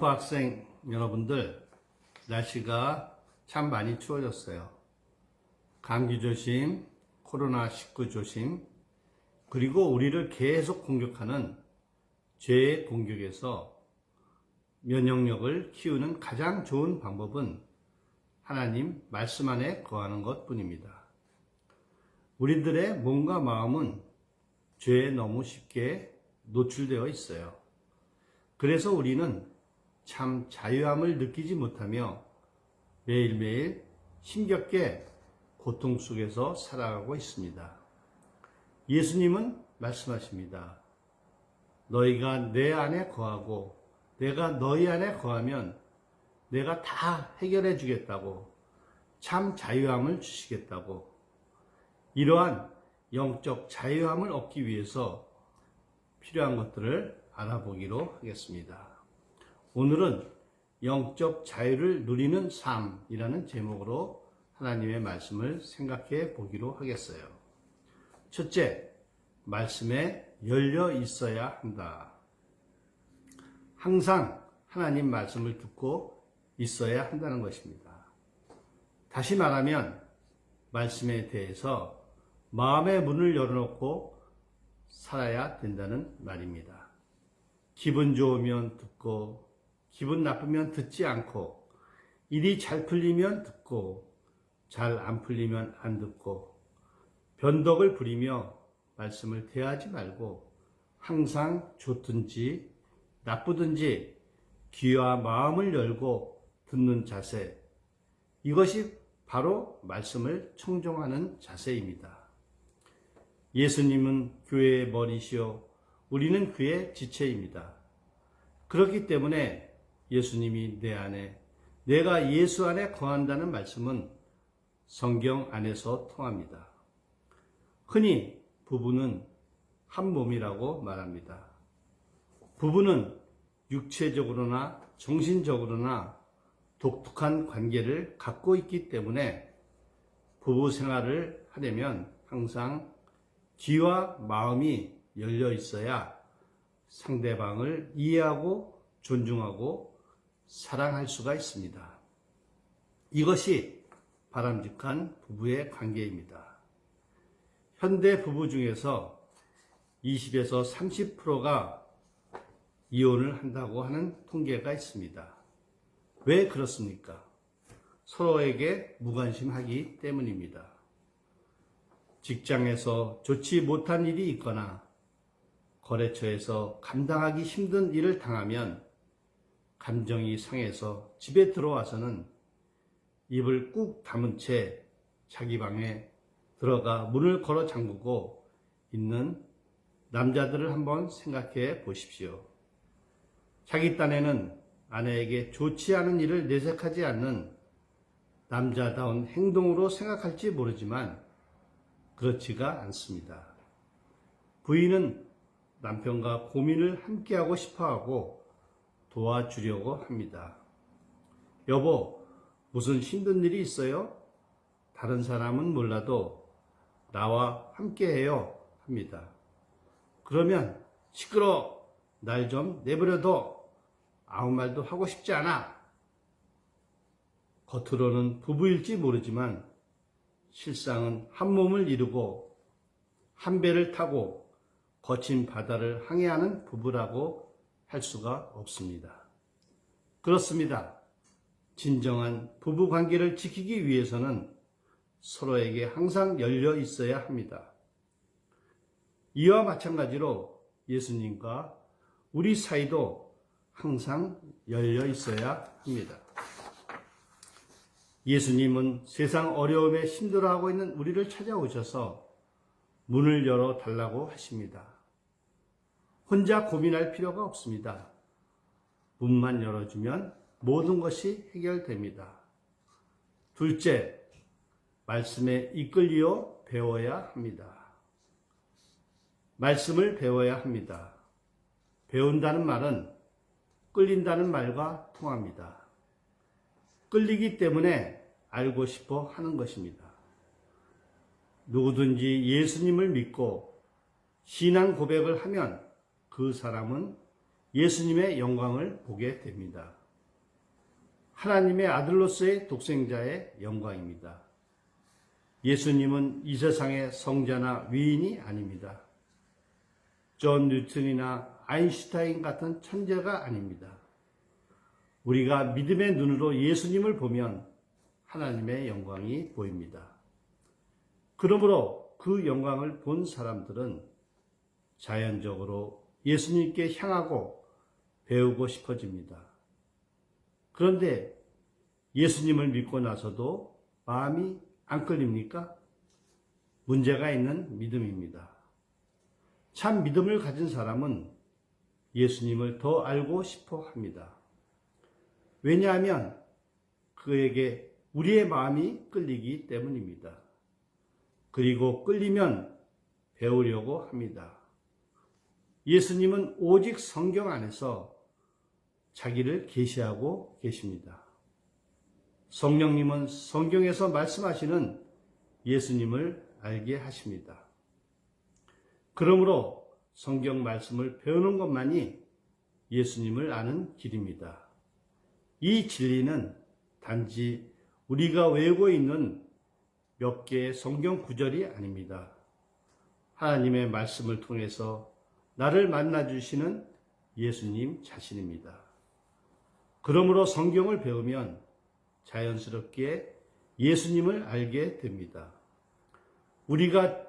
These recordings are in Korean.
점프 학생 여러분들, 날씨가 참 많이 추워졌어요. 감기 조심, 코로나19 조심, 그리고 우리를 계속 공격하는 죄의 공격에서 면역력을 키우는 가장 좋은 방법은 하나님 말씀 안에 거하는 것 뿐입니다. 우리들의 몸과 마음은 죄에 너무 쉽게 노출되어 있어요. 그래서 우리는 참 자유함을 느끼지 못하며 매일매일 힘겹게 고통 속에서 살아가고 있습니다. 예수님은 말씀하십니다. 너희가 내 안에 거하고 내가 너희 안에 거하면 내가 다 해결해 주겠다고, 참 자유함을 주시겠다고. 이러한 영적 자유함을 얻기 위해서 필요한 것들을 알아보기로 하겠습니다. 오늘은 영적 자유를 누리는 삶이라는 제목으로 하나님의 말씀을 생각해 보기로 하겠어요. 첫째, 말씀에 열려 있어야 한다. 항상 하나님 말씀을 듣고 있어야 한다는 것입니다. 다시 말하면 말씀에 대해서 마음의 문을 열어놓고 살아야 된다는 말입니다. 기분 좋으면 듣고 기분 나쁘면 듣지 않고, 일이 잘 풀리면 듣고 잘 안 풀리면 안 듣고, 변덕을 부리며 말씀을 대하지 말고 항상 좋든지 나쁘든지 귀와 마음을 열고 듣는 자세, 이것이 바로 말씀을 청종하는 자세입니다. 예수님은 교회의 머리시요 우리는 그의 지체입니다. 그렇기 때문에 예수님이 내 안에, 내가 예수 안에 거한다는 말씀은 성경 안에서 통합니다. 흔히 부부는 한 몸이라고 말합니다. 부부는 육체적으로나 정신적으로나 독특한 관계를 갖고 있기 때문에 부부 생활을 하려면 항상 귀와 마음이 열려 있어야 상대방을 이해하고 존중하고 사랑할 수가 있습니다. 이것이 바람직한 부부의 관계입니다. 현대 부부 중에서 20에서 30%가 이혼을 한다고 하는 통계가 있습니다. 왜 그렇습니까? 서로에게 무관심하기 때문입니다. 직장에서 좋지 못한 일이 있거나 거래처에서 감당하기 힘든 일을 당하면 감정이 상해서 집에 들어와서는 입을 꾹 다문 채 자기 방에 들어가 문을 걸어 잠그고 있는 남자들을 한번 생각해 보십시오. 자기 딴에는 아내에게 좋지 않은 일을 내색하지 않는 남자다운 행동으로 생각할지 모르지만 그렇지가 않습니다. 부인은 남편과 고민을 함께하고 싶어하고 도와주려고 합니다. 여보, 무슨 힘든 일이 있어요? 다른 사람은 몰라도 나와 함께해요 합니다. 그러면 시끄러, 날 좀 내버려둬, 아무 말도 하고 싶지 않아. 겉으로는 부부일지 모르지만 실상은 한 몸을 이루고 한 배를 타고 거친 바다를 항해하는 부부라고 할 수가 없습니다. 그렇습니다. 진정한 부부 관계를 지키기 위해서는 서로에게 항상 열려 있어야 합니다. 이와 마찬가지로 예수님과 우리 사이도 항상 열려 있어야 합니다. 예수님은 세상 어려움에 힘들어하고 있는 우리를 찾아오셔서 문을 열어 달라고 하십니다. 혼자 고민할 필요가 없습니다. 문만 열어주면 모든 것이 해결됩니다. 둘째, 말씀에 이끌려 배워야 합니다. 말씀을 배워야 합니다. 배운다는 말은 끌린다는 말과 통합니다. 끌리기 때문에 알고 싶어 하는 것입니다. 누구든지 예수님을 믿고 신앙 고백을 하면 그 사람은 예수님의 영광을 보게 됩니다. 하나님의 아들로서의 독생자의 영광입니다. 예수님은 이 세상의 성자나 위인이 아닙니다. 존 뉴턴이나 아인슈타인 같은 천재가 아닙니다. 우리가 믿음의 눈으로 예수님을 보면 하나님의 영광이 보입니다. 그러므로 그 영광을 본 사람들은 자연적으로 예수님께 향하고 배우고 싶어집니다. 그런데 예수님을 믿고 나서도 마음이 안 끌립니까? 문제가 있는 믿음입니다. 참 믿음을 가진 사람은 예수님을 더 알고 싶어 합니다. 왜냐하면 그에게 우리의 마음이 끌리기 때문입니다. 그리고 끌리면 배우려고 합니다. 예수님은 오직 성경 안에서 자기를 계시하고 계십니다. 성령님은 성경에서 말씀하시는 예수님을 알게 하십니다. 그러므로 성경 말씀을 배우는 것만이 예수님을 아는 길입니다. 이 진리는 단지 우리가 외우고 있는 몇 개의 성경 구절이 아닙니다. 하나님의 말씀을 통해서 나를 만나주시는 예수님 자신입니다. 그러므로 성경을 배우면 자연스럽게 예수님을 알게 됩니다. 우리가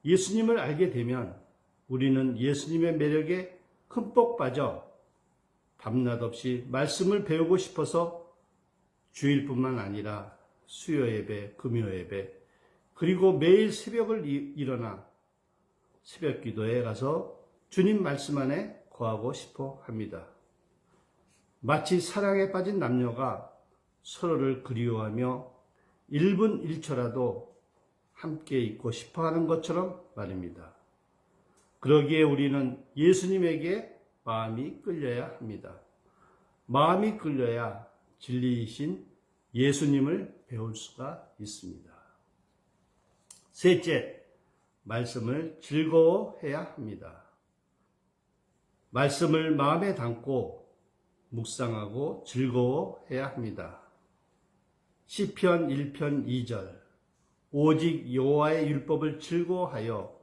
예수님을 알게 되면 우리는 예수님의 매력에 흠뻑 빠져 밤낮 없이 말씀을 배우고 싶어서 주일뿐만 아니라 수요 예배, 금요 예배, 그리고 매일 새벽을 일어나 새벽 기도에 가서 주님 말씀 안에 거하고 싶어 합니다. 마치 사랑에 빠진 남녀가 서로를 그리워하며 1분 1초라도 함께 있고 싶어 하는 것처럼 말입니다. 그러기에 우리는 예수님에게 마음이 끌려야 합니다. 마음이 끌려야 진리이신 예수님을 배울 수가 있습니다. 셋째, 말씀을 즐거워해야 합니다. 말씀을 마음에 담고 묵상하고 즐거워해야 합니다. 시편 1편 2절 오직 여호와의 율법을 즐거워하여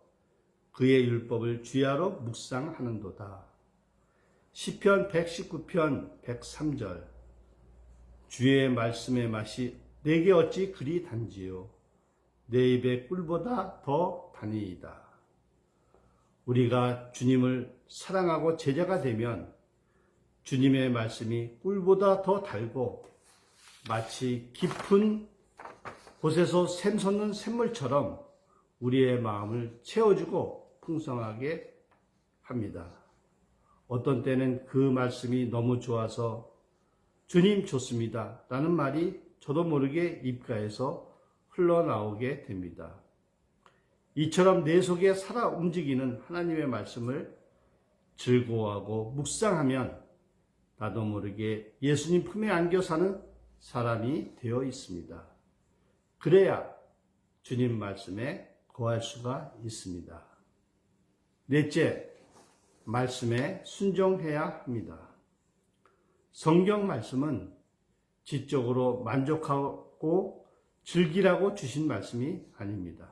그의 율법을 주야로 묵상하는도다. 시편 119편 103절 주의 말씀의 맛이 내게 어찌 그리 단지요 내 입의 꿀보다 더 다니이다. 우리가 주님을 사랑하고 제자가 되면 주님의 말씀이 꿀보다 더 달고 마치 깊은 곳에서 샘솟는 샘물처럼 우리의 마음을 채워주고 풍성하게 합니다. 어떤 때는 그 말씀이 너무 좋아서 주님 좋습니다 라는 말이 저도 모르게 입가에서 흘러나오게 됩니다. 이처럼 내 속에 살아 움직이는 하나님의 말씀을 즐거워하고 묵상하면 나도 모르게 예수님 품에 안겨 사는 사람이 되어 있습니다. 그래야 주님 말씀에 거할 수가 있습니다. 넷째, 말씀에 순종해야 합니다. 성경 말씀은 지적으로 만족하고 즐기라고 주신 말씀이 아닙니다.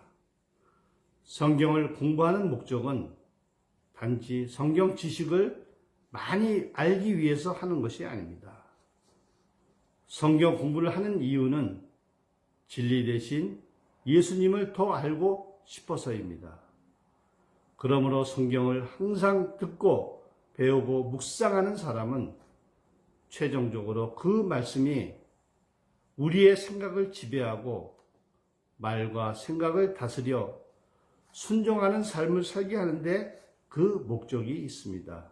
성경을 공부하는 목적은 단지 성경 지식을 많이 알기 위해서 하는 것이 아닙니다. 성경 공부를 하는 이유는 진리 대신 예수님을 더 알고 싶어서입니다. 그러므로 성경을 항상 듣고 배우고 묵상하는 사람은 최종적으로 그 말씀이 우리의 생각을 지배하고 말과 생각을 다스려 순종하는 삶을 살게 하는데 그 목적이 있습니다.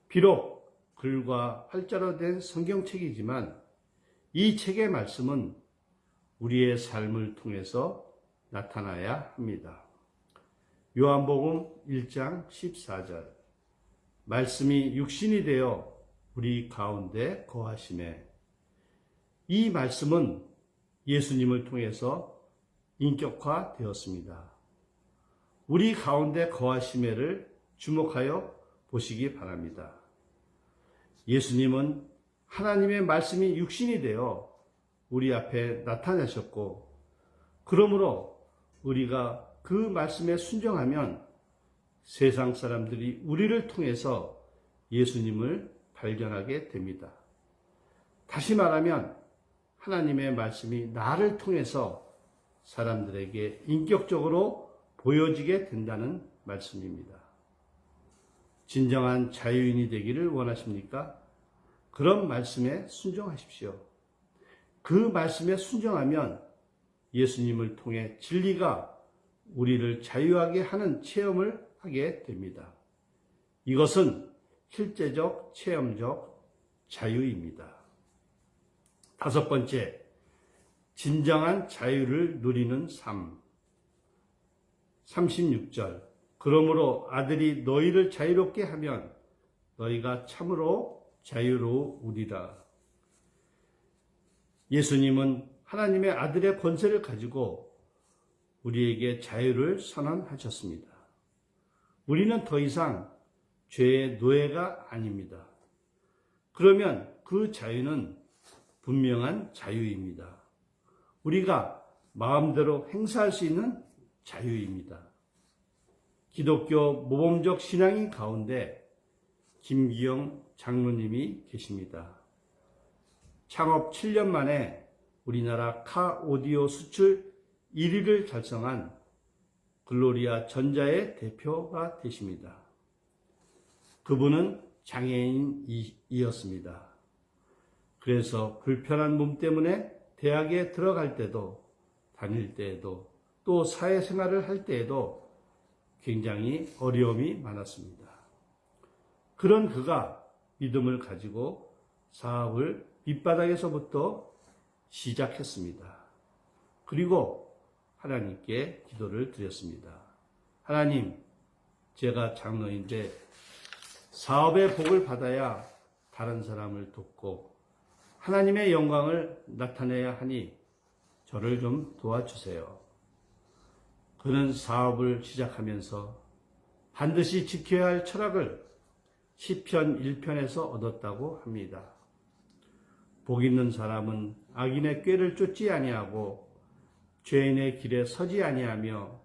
비록 글과 활자로 된 성경책이지만 이 책의 말씀은 우리의 삶을 통해서 나타나야 합니다. 요한복음 1장 14절 말씀이 육신이 되어 우리 가운데 거하시매. 이 말씀은 예수님을 통해서 인격화되었습니다. 우리 가운데 거하시매를 주목하여 보시기 바랍니다. 예수님은 하나님의 말씀이 육신이 되어 우리 앞에 나타나셨고, 그러므로 우리가 그 말씀에 순종하면 세상 사람들이 우리를 통해서 예수님을 발견하게 됩니다. 다시 말하면 하나님의 말씀이 나를 통해서 사람들에게 인격적으로 보여지게 된다는 말씀입니다. 진정한 자유인이 되기를 원하십니까? 그런 말씀에 순종하십시오. 그 말씀에 순종하면 예수님을 통해 진리가 우리를 자유하게 하는 체험을 하게 됩니다. 이것은 실제적, 체험적 자유입니다. 다섯 번째, 진정한 자유를 누리는 삶. 36절, 그러므로 아들이 너희를 자유롭게 하면 너희가 참으로 자유로우리라. 예수님은 하나님의 아들의 권세를 가지고 우리에게 자유를 선언하셨습니다. 우리는 더 이상 죄의 노예가 아닙니다. 그러면 그 자유는 분명한 자유입니다. 우리가 마음대로 행사할 수 있는 자유입니다. 기독교 모범적 신앙인 가운데 김기영 장로님이 계십니다. 창업 7년 만에 우리나라 카 오디오 수출 1위를 달성한 글로리아 전자의 대표가 되십니다. 그분은 장애인이었습니다. 그래서 불편한 몸 때문에 대학에 들어갈 때도, 다닐 때에도, 또 사회생활을 할 때에도 굉장히 어려움이 많았습니다. 그런 그가 믿음을 가지고 사업을 밑바닥에서부터 시작했습니다. 그리고 하나님께 기도를 드렸습니다. 하나님, 제가 장로인데 사업의 복을 받아야 다른 사람을 돕고 하나님의 영광을 나타내야 하니 저를 좀 도와주세요. 그는 사업을 시작하면서 반드시 지켜야 할 철학을 시편 1편에서 얻었다고 합니다. 복 있는 사람은 악인의 꾀를 쫓지 아니하고 죄인의 길에 서지 아니하며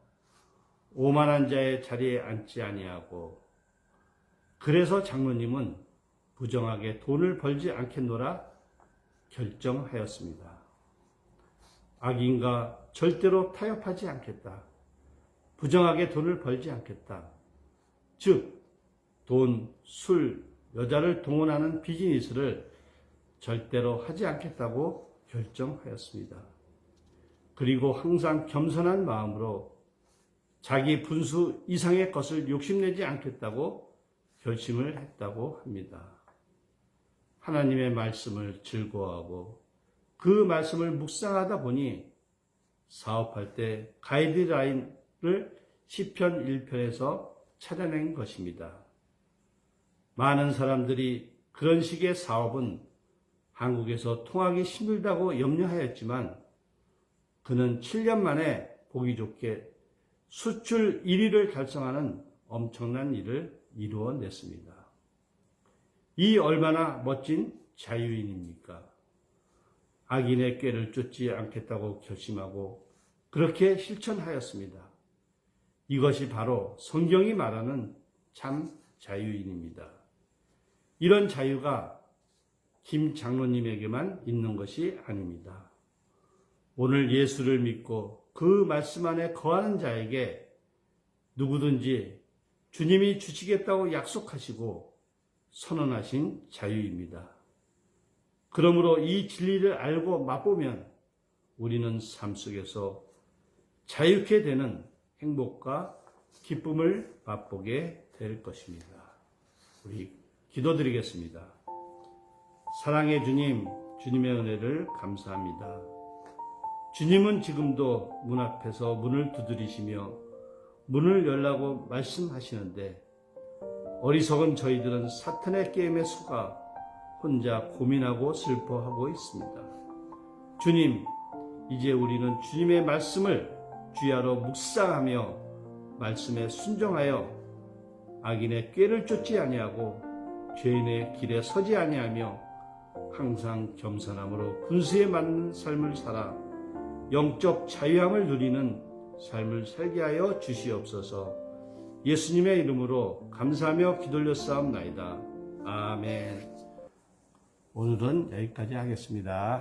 오만한 자의 자리에 앉지 아니하고. 그래서 장로님은 부정하게 돈을 벌지 않겠노라 결정하였습니다. 악인과 절대로 타협하지 않겠다. 부정하게 돈을 벌지 않겠다. 즉, 돈, 술, 여자를 동원하는 비즈니스를 절대로 하지 않겠다고 결정하였습니다. 그리고 항상 겸손한 마음으로 자기 분수 이상의 것을 욕심내지 않겠다고 결심을 했다고 합니다. 하나님의 말씀을 즐거워하고 그 말씀을 묵상하다 보니 사업할 때 가이드라인을 시편 1편에서 찾아낸 것입니다. 많은 사람들이 그런 식의 사업은 한국에서 통하기 힘들다고 염려하였지만 그는 7년 만에 보기 좋게 수출 1위를 달성하는 엄청난 일을 이루어냈습니다. 이 얼마나 멋진 자유인입니까? 악인의 꾀를 쫓지 않겠다고 결심하고 그렇게 실천하였습니다. 이것이 바로 성경이 말하는 참 자유인입니다. 이런 자유가 김 장로님에게만 있는 것이 아닙니다. 오늘 예수를 믿고 그 말씀 안에 거하는 자에게 누구든지 주님이 주시겠다고 약속하시고 선언하신 자유입니다. 그러므로 이 진리를 알고 맛보면 우리는 삶 속에서 자유케 되는 행복과 기쁨을 맛보게 될 것입니다. 우리 기도드리겠습니다. 사랑의 주님, 주님의 은혜를 감사합니다. 주님은 지금도 문 앞에서 문을 두드리시며 문을 열라고 말씀하시는데 어리석은 저희들은 사탄의 게임에 속아 혼자 고민하고 슬퍼하고 있습니다. 주님, 이제 우리는 주님의 말씀을 주야로 묵상하며 말씀에 순종하여 악인의 꾀를 쫓지 아니하고 죄인의 길에 서지 아니하며 항상 겸손함으로 분수에 맞는 삶을 살아 영적 자유함을 누리는 삶을 살게 하여 주시옵소서. 예수님의 이름으로 감사하며 기도올렸사옵나이다. 아멘. 오늘은 여기까지 하겠습니다.